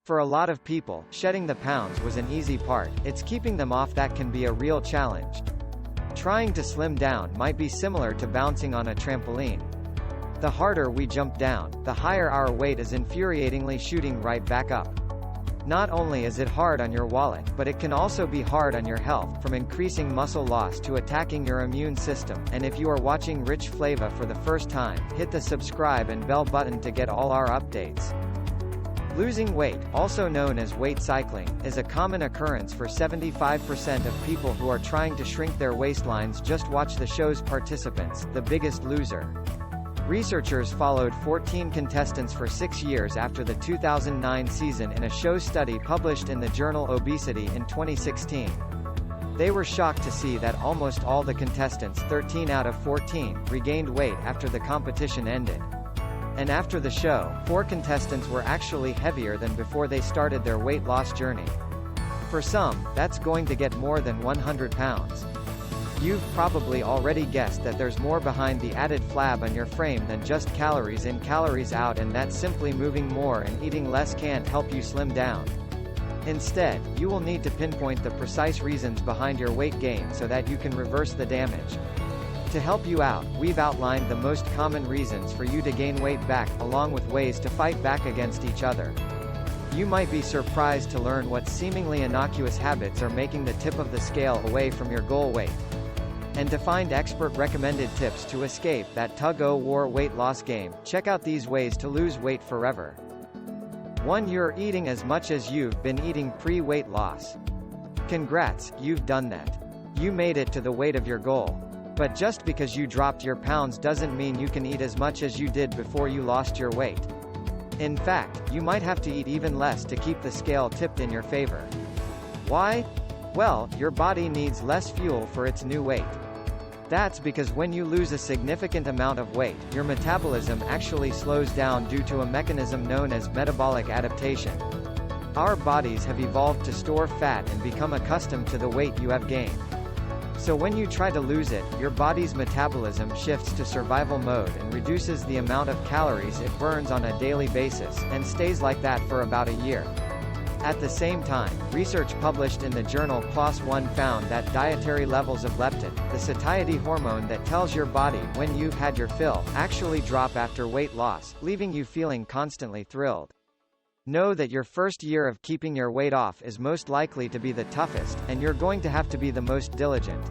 For a lot of people, shedding the pounds was an easy part. It's keeping them off that can be a real challenge. Trying to slim down might be similar to bouncing on a trampoline. The harder we jump down, the higher our weight is infuriatingly shooting right back up. Not only is it hard on your wallet, but it can also be hard on your health, from increasing muscle loss to attacking your immune system. And if you are watching Rich Flava for the first time, hit the subscribe and bell button to get all our updates. Losing weight, also known as weight cycling, is a common occurrence for 75% of people who are trying to shrink their waistlines. Just watch the show's participants, The Biggest Loser. Researchers followed 14 contestants for 6 years after the 2009 season in a show study published in the journal Obesity in 2016. They were shocked to see that almost all the contestants, 13 out of 14, regained weight after the competition ended. And after the show, 4 contestants were actually heavier than before they started their weight loss journey. For some, that's going to get more than 100 pounds. You've probably already guessed that there's more behind the added flab on your frame than just calories in, calories out, and that simply moving more and eating less can't help you slim down. Instead, you will need to pinpoint the precise reasons behind your weight gain so that you can reverse the damage. To help you out, we've outlined the most common reasons for you to gain weight back, along with ways to fight back against each other. You might be surprised to learn what seemingly innocuous habits are making the tip of the scale away from your goal weight. And to find expert-recommended tips to escape that tug-o-war weight loss game, check out these ways to lose weight forever. 1. You're eating as much as you've been eating pre-weight loss. Congrats, you've done that. You made it to the weight of your goal. But just because you dropped your pounds doesn't mean you can eat as much as you did before you lost your weight. In fact, you might have to eat even less to keep the scale tipped in your favor. Why? Well, your body needs less fuel for its new weight. That's because when you lose a significant amount of weight, your metabolism actually slows down due to a mechanism known as metabolic adaptation. Our bodies have evolved to store fat and become accustomed to the weight you have gained. So when you try to lose it, your body's metabolism shifts to survival mode and reduces the amount of calories it burns on a daily basis, and stays like that for about a year. At the same time, research published in the journal PLOS One found that dietary levels of leptin, the satiety hormone that tells your body when you've had your fill, actually drop after weight loss, leaving you feeling constantly thrilled. Know that your first year of keeping your weight off is most likely to be the toughest, and you're going to have to be the most diligent.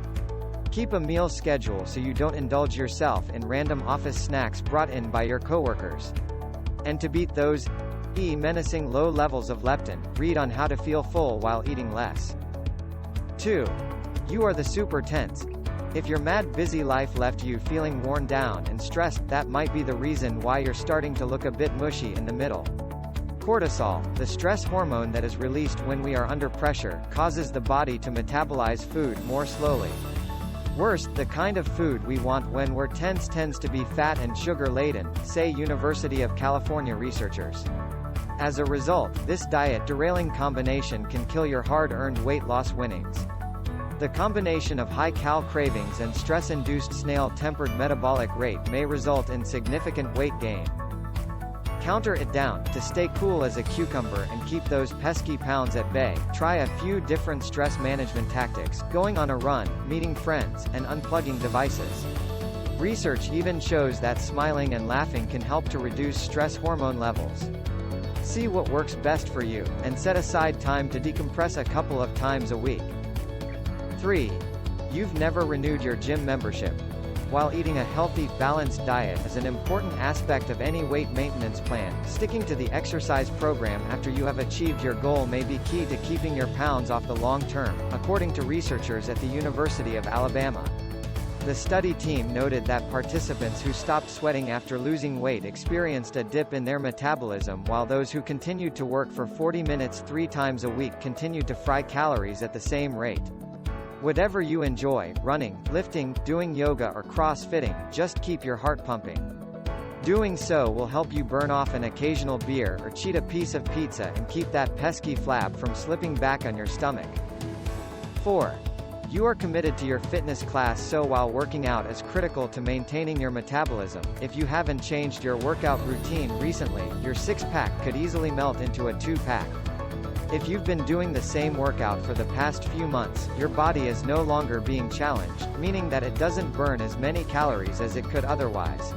Keep a meal schedule so you don't indulge yourself in random office snacks brought in by your coworkers. And to beat those menacing low levels of leptin, read on how to feel full while eating less. 2. You are the super tense. If your mad busy life left you feeling worn down and stressed, that might be the reason why you're starting to look a bit mushy in the middle. Cortisol, the stress hormone that is released when we are under pressure, causes the body to metabolize food more slowly. Worse, the kind of food we want when we're tense tends to be fat and sugar-laden, say University of California researchers. As a result, this diet-derailing combination can kill your hard-earned weight loss winnings. The combination of high-cal cravings and stress-induced snail-tempered metabolic rate may result in significant weight gain. Counter it down. To stay cool as a cucumber and keep those pesky pounds at bay, try a few different stress management tactics: going on a run, meeting friends, and unplugging devices. Research even shows that smiling and laughing can help to reduce stress hormone levels. See what works best for you, and set aside time to decompress a couple of times a week. 3. You've never renewed your gym membership. While eating a healthy, balanced diet is an important aspect of any weight maintenance plan, sticking to the exercise program after you have achieved your goal may be key to keeping your pounds off the long term, according to researchers at the University of Alabama. The study team noted that participants who stopped sweating after losing weight experienced a dip in their metabolism, while those who continued to work for 40 minutes 3 times a week continued to fry calories at the same rate. Whatever you enjoy, running, lifting, doing yoga or crossfitting, just keep your heart pumping. Doing so will help you burn off an occasional beer or cheat a piece of pizza and keep that pesky flab from slipping back on your stomach. 4. You are committed to your fitness class, so while working out is critical to maintaining your metabolism, if you haven't changed your workout routine recently, your 6-pack could easily melt into a 2-pack. If you've been doing the same workout for the past few months, your body is no longer being challenged, meaning that it doesn't burn as many calories as it could otherwise.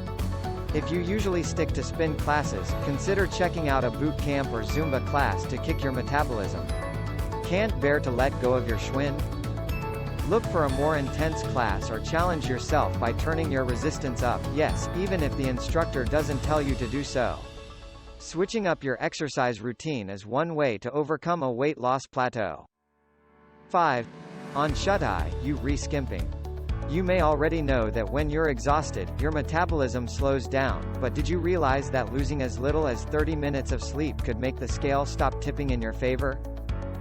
If you usually stick to spin classes, consider checking out a boot camp or Zumba class to kick your metabolism. Can't bear to let go of your Schwinn? Look for a more intense class or challenge yourself by turning your resistance up, yes, even if the instructor doesn't tell you to do so. Switching up your exercise routine is one way to overcome a weight loss plateau. 5. On shut-eye, Youve reskipping. You may already know that when you're exhausted, your metabolism slows down, but did you realize that losing as little as 30 minutes of sleep could make the scale stop tipping in your favor?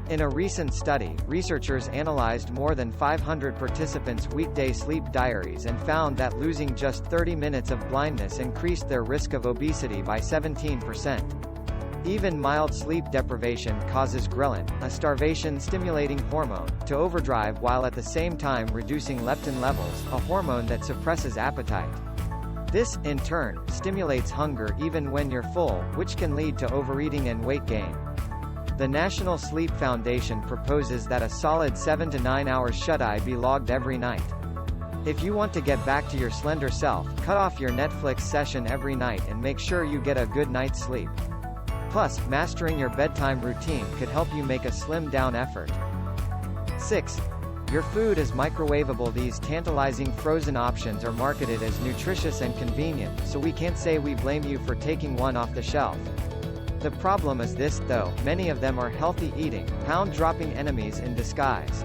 In a recent study, researchers analyzed more than 500 participants' weekday sleep diaries and found that losing just 30 minutes of blindness increased their risk of obesity by 17%. Even mild sleep deprivation causes ghrelin, a starvation-stimulating hormone, to overdrive while at the same time reducing leptin levels, a hormone that suppresses appetite. This, in turn, stimulates hunger even when you're full, which can lead to overeating and weight gain. The National Sleep Foundation proposes that a solid 7 to 9 hours shut-eye be logged every night. If you want to get back to your slender self, cut off your Netflix session every night and make sure you get a good night's sleep. Plus, mastering your bedtime routine could help you make a slim-down effort. 6. Your food is microwavable. These tantalizing frozen options are marketed as nutritious and convenient, so we can't say we blame you for taking one off the shelf. The problem is this, though, many of them are healthy eating, pound-dropping enemies in disguise.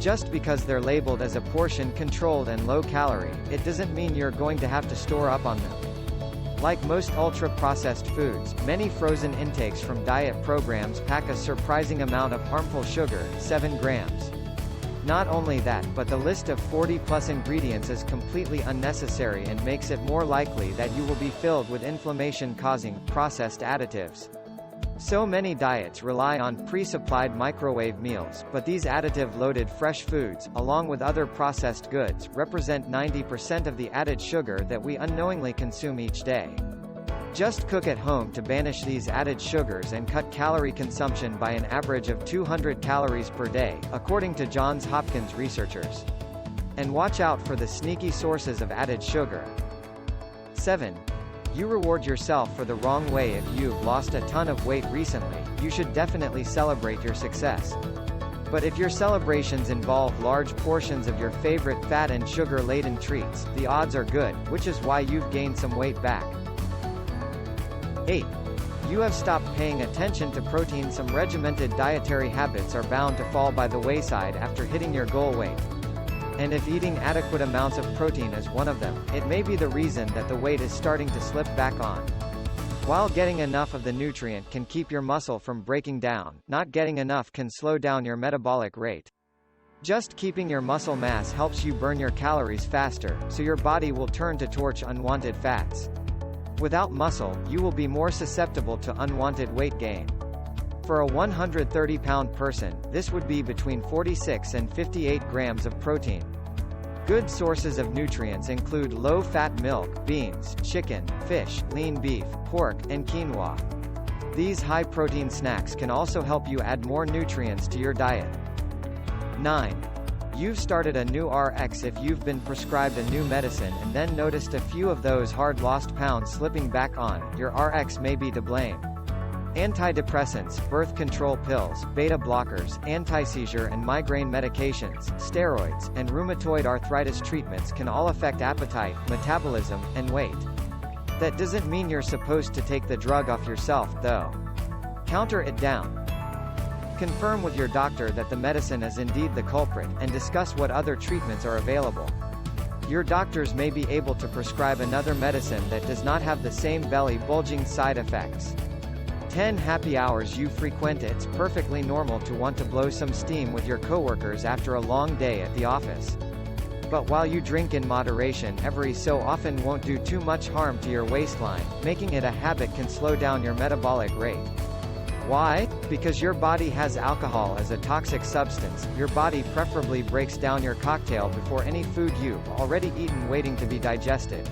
Just because they're labeled as a portion controlled and low-calorie, it doesn't mean you're going to have to store up on them. Like most ultra-processed foods, many frozen intakes from diet programs pack a surprising amount of harmful sugar, 7 grams. Not only that, but the list of 40-plus ingredients is completely unnecessary and makes it more likely that you will be filled with inflammation-causing, processed additives. So many diets rely on pre-supplied microwave meals, but these additive-loaded fresh foods, along with other processed goods, represent 90% of the added sugar that we unknowingly consume each day. Just cook at home to banish these added sugars and cut calorie consumption by an average of 200 calories per day, according to Johns Hopkins researchers. And watch out for the sneaky sources of added sugar. 7. You reward yourself for the wrong way. If you've lost a ton of weight recently, you should definitely celebrate your success. But if your celebrations involve large portions of your favorite fat and sugar-laden treats, the odds are good, which is why you've gained some weight back. 8. You have stopped paying attention to protein. Some regimented dietary habits are bound to fall by the wayside after hitting your goal weight. And if eating adequate amounts of protein is one of them, it may be the reason that the weight is starting to slip back on. While getting enough of the nutrient can keep your muscle from breaking down, not getting enough can slow down your metabolic rate. Just keeping your muscle mass helps you burn your calories faster, so your body will turn to torch unwanted fats. Without muscle, you will be more susceptible to unwanted weight gain. For a 130-pound person, this would be between 46 and 58 grams of protein. Good sources of nutrients include low-fat milk, beans, chicken, fish, lean beef, pork, and quinoa. These high-protein snacks can also help you add more nutrients to your diet. 9. You've started a new RX. If you've been prescribed a new medicine and then noticed a few of those hard-lost pounds slipping back on, your RX may be to blame. Antidepressants, birth control pills, beta blockers, anti-seizure and migraine medications, steroids, and rheumatoid arthritis treatments can all affect appetite, metabolism, and weight. That doesn't mean you're supposed to take the drug off yourself, though. Counter it down. Confirm with your doctor that the medicine is indeed the culprit, and discuss what other treatments are available. Your doctors may be able to prescribe another medicine that does not have the same belly-bulging side effects. 10 happy hours you frequent. It's perfectly normal to want to blow some steam with your coworkers after a long day at the office. But while you drink in moderation every so often won't do too much harm to your waistline, making it a habit can slow down your metabolic rate. Why? Because your body has alcohol as a toxic substance. Your body preferably breaks down your cocktail before any food you've already eaten waiting to be digested.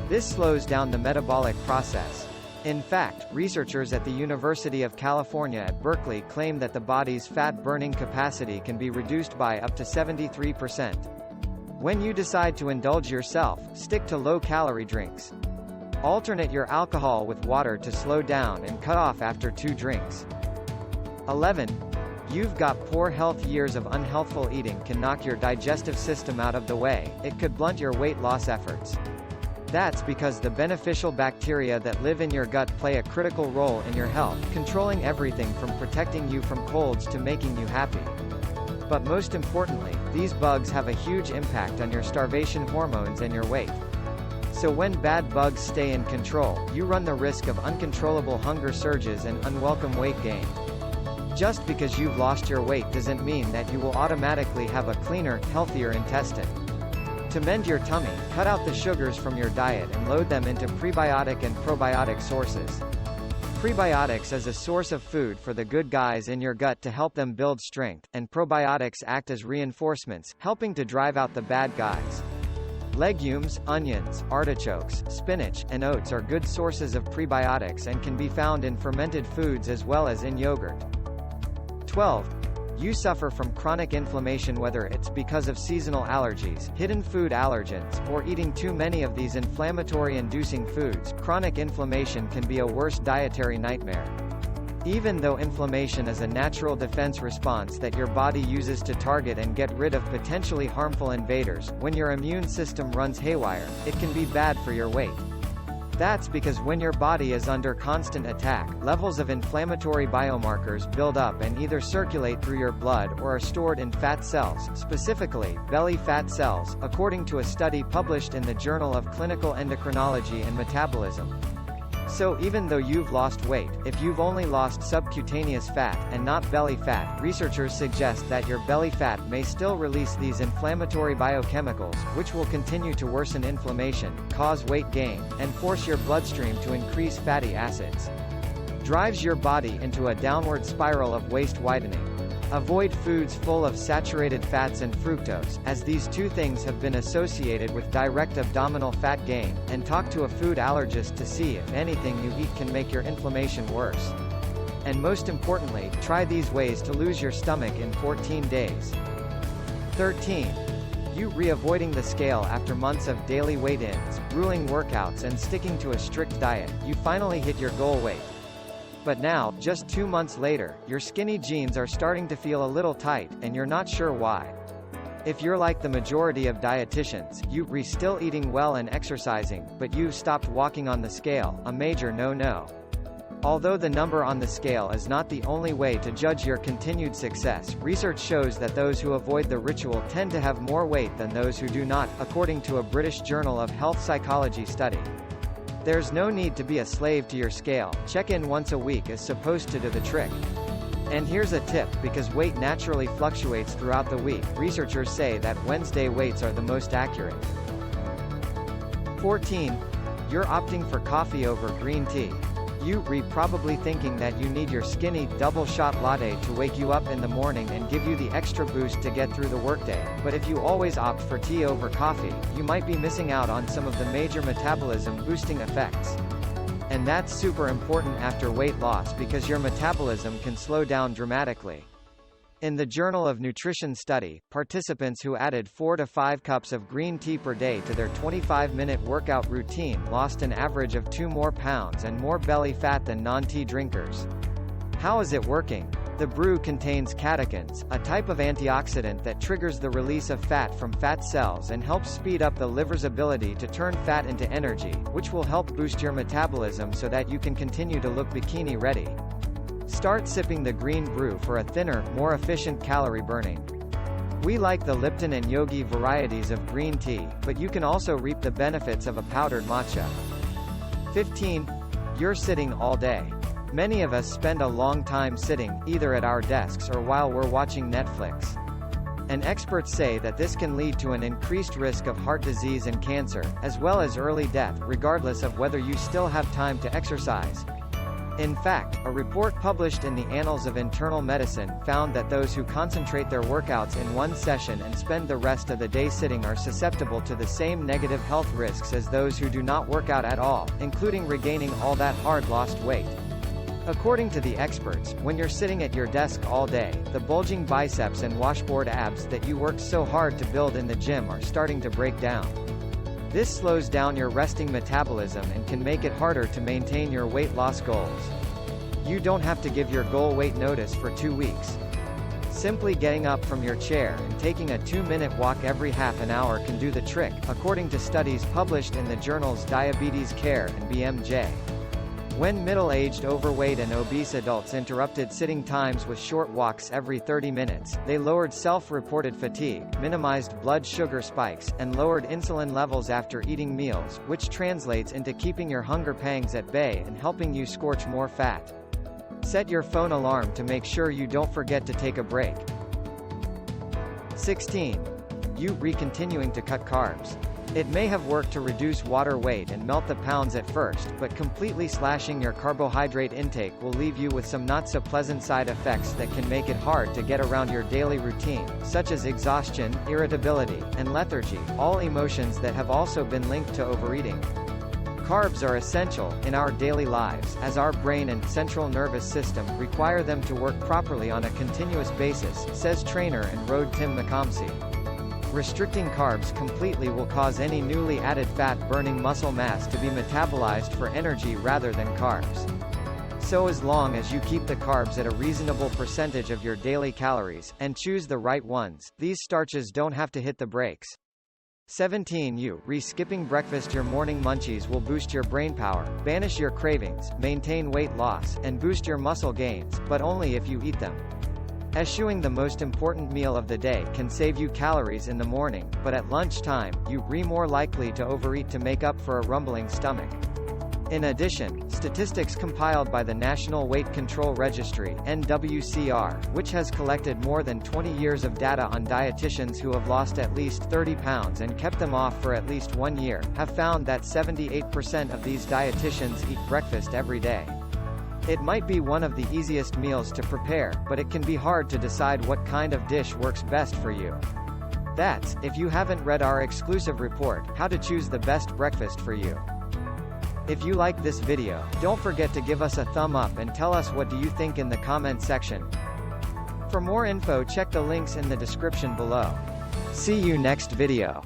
This slows down the metabolic process. In fact, researchers at the University of California at Berkeley claim that the body's fat-burning capacity can be reduced by up to 73%. When you decide to indulge yourself, stick to low-calorie drinks. Alternate your alcohol with water to slow down and cut off after 2 drinks. 11. You've got poor health. Years of unhealthful eating can knock your digestive system out of the way. It could blunt your weight loss efforts. That's because the beneficial bacteria that live in your gut play a critical role in your health, controlling everything from protecting you from colds to making you happy. But most importantly, these bugs have a huge impact on your starvation hormones and your weight. So when bad bugs stay in control, you run the risk of uncontrollable hunger surges and unwelcome weight gain. Just because you've lost your weight doesn't mean that you will automatically have a cleaner, healthier intestine. To mend your tummy, cut out the sugars from your diet and load them into prebiotic and probiotic sources. Prebiotics is a source of food for the good guys in your gut to help them build strength, and probiotics act as reinforcements, helping to drive out the bad guys. Legumes, onions, artichokes, spinach, and oats are good sources of prebiotics and can be found in fermented foods as well as in yogurt. 12. You suffer from chronic inflammation. Whether it's because of seasonal allergies, hidden food allergens, or eating too many of these inflammatory-inducing foods, chronic inflammation can be a worse dietary nightmare. Even though inflammation is a natural defense response that your body uses to target and get rid of potentially harmful invaders, when your immune system runs haywire, it can be bad for your weight. That's because when your body is under constant attack, levels of inflammatory biomarkers build up and either circulate through your blood or are stored in fat cells, specifically, belly fat cells, according to a study published in the Journal of Clinical Endocrinology and Metabolism. So even though you've lost weight, if you've only lost subcutaneous fat, and not belly fat, researchers suggest that your belly fat may still release these inflammatory biochemicals, which will continue to worsen inflammation, cause weight gain, and force your bloodstream to increase fatty acids. Drives your body into a downward spiral of waist widening. Avoid foods full of saturated fats and fructose, as these two things have been associated with direct abdominal fat gain, and talk to a food allergist to see if anything you eat can make your inflammation worse. And most importantly, try these ways to lose your stomach in 14 days. 13. You reavoiding the scale. After months of daily weight-ins, grueling workouts and sticking to a strict diet, you finally hit your goal weight. But now, just 2 months later, your skinny jeans are starting to feel a little tight, and you're not sure why. If you're like the majority of dietitians, you're still eating well and exercising, but you've stopped walking on the scale, a major no-no. Although the number on the scale is not the only way to judge your continued success, research shows that those who avoid the ritual tend to have more weight than those who do not, according to a British Journal of Health Psychology study. There's no need to be a slave to your scale. Check-in once a week is supposed to do the trick. And here's a tip, because weight naturally fluctuates throughout the week, researchers say that Wednesday weights are the most accurate. 14. You're opting for coffee over green tea. You're probably thinking that you need your skinny, double-shot latte to wake you up in the morning and give you the extra boost to get through the workday, but if you always opt for tea over coffee, you might be missing out on some of the major metabolism-boosting effects. And that's super important after weight loss because your metabolism can slow down dramatically. In the Journal of Nutrition study, participants who added 4 to 5 cups of green tea per day to their 25-minute workout routine lost an average of 2 more pounds and more belly fat than non-tea drinkers. How is it working? The brew contains catechins, a type of antioxidant that triggers the release of fat from fat cells and helps speed up the liver's ability to turn fat into energy, which will help boost your metabolism so that you can continue to look bikini ready. Start sipping the green brew for a thinner, more efficient calorie burning. We like the Lipton and Yogi varieties of green tea, but you can also reap the benefits of a powdered matcha. 15. You're sitting all day. Many of us spend a long time sitting, either at our desks or while we're watching Netflix. And experts say that this can lead to an increased risk of heart disease and cancer, as well as early death, regardless of whether you still have time to exercise. In fact, a report published in the Annals of Internal Medicine found that those who concentrate their workouts in one session and spend the rest of the day sitting are susceptible to the same negative health risks as those who do not work out at all, including regaining all that hard-lost weight. According to the experts, when you're sitting at your desk all day, the bulging biceps and washboard abs that you worked so hard to build in the gym are starting to break down. This slows down your resting metabolism and can make it harder to maintain your weight loss goals. You don't have to give your goal weight notice for 2 weeks. Simply getting up from your chair and taking a 2-minute walk every half an hour can do the trick, according to studies published in the journals Diabetes Care and BMJ. When middle-aged overweight and obese adults interrupted sitting times with short walks every 30 minutes, they lowered self-reported fatigue, minimized blood sugar spikes, and lowered insulin levels after eating meals, which translates into keeping your hunger pangs at bay and helping you scorch more fat. Set your phone alarm to make sure you don't forget to take a break. 16. You're continuing to cut carbs. It may have worked to reduce water weight and melt the pounds at first, but completely slashing your carbohydrate intake will leave you with some not-so-pleasant side effects that can make it hard to get around your daily routine, such as exhaustion, irritability, and lethargy, all emotions that have also been linked to overeating. Carbs are essential in our daily lives, as our brain and central nervous system require them to work properly on a continuous basis, says trainer and road Tim McComsey. Restricting carbs completely will cause any newly added fat-burning muscle mass to be metabolized for energy rather than carbs. So as long as you keep the carbs at a reasonable percentage of your daily calories, and choose the right ones, these starches don't have to hit the brakes. 17. Reskipping breakfast. Your morning munchies will boost your brain power, banish your cravings, maintain weight loss, and boost your muscle gains, but only if you eat them. Eschewing the most important meal of the day can save you calories in the morning, but at lunchtime, you're more likely to overeat to make up for a rumbling stomach. In addition, statistics compiled by the National Weight Control Registry (NWCR), which has collected more than 20 years of data on dietitians who have lost at least 30 pounds and kept them off for at least 1 year, have found that 78% of these dietitians eat breakfast every day. It might be one of the easiest meals to prepare, but it can be hard to decide what kind of dish works best for you. That's, if you haven't read our exclusive report, How to Choose the Best Breakfast for You. If you like this video, don't forget to give us a thumb up and tell us what do you think in the comment section. For more info, check the links in the description below. See you next video.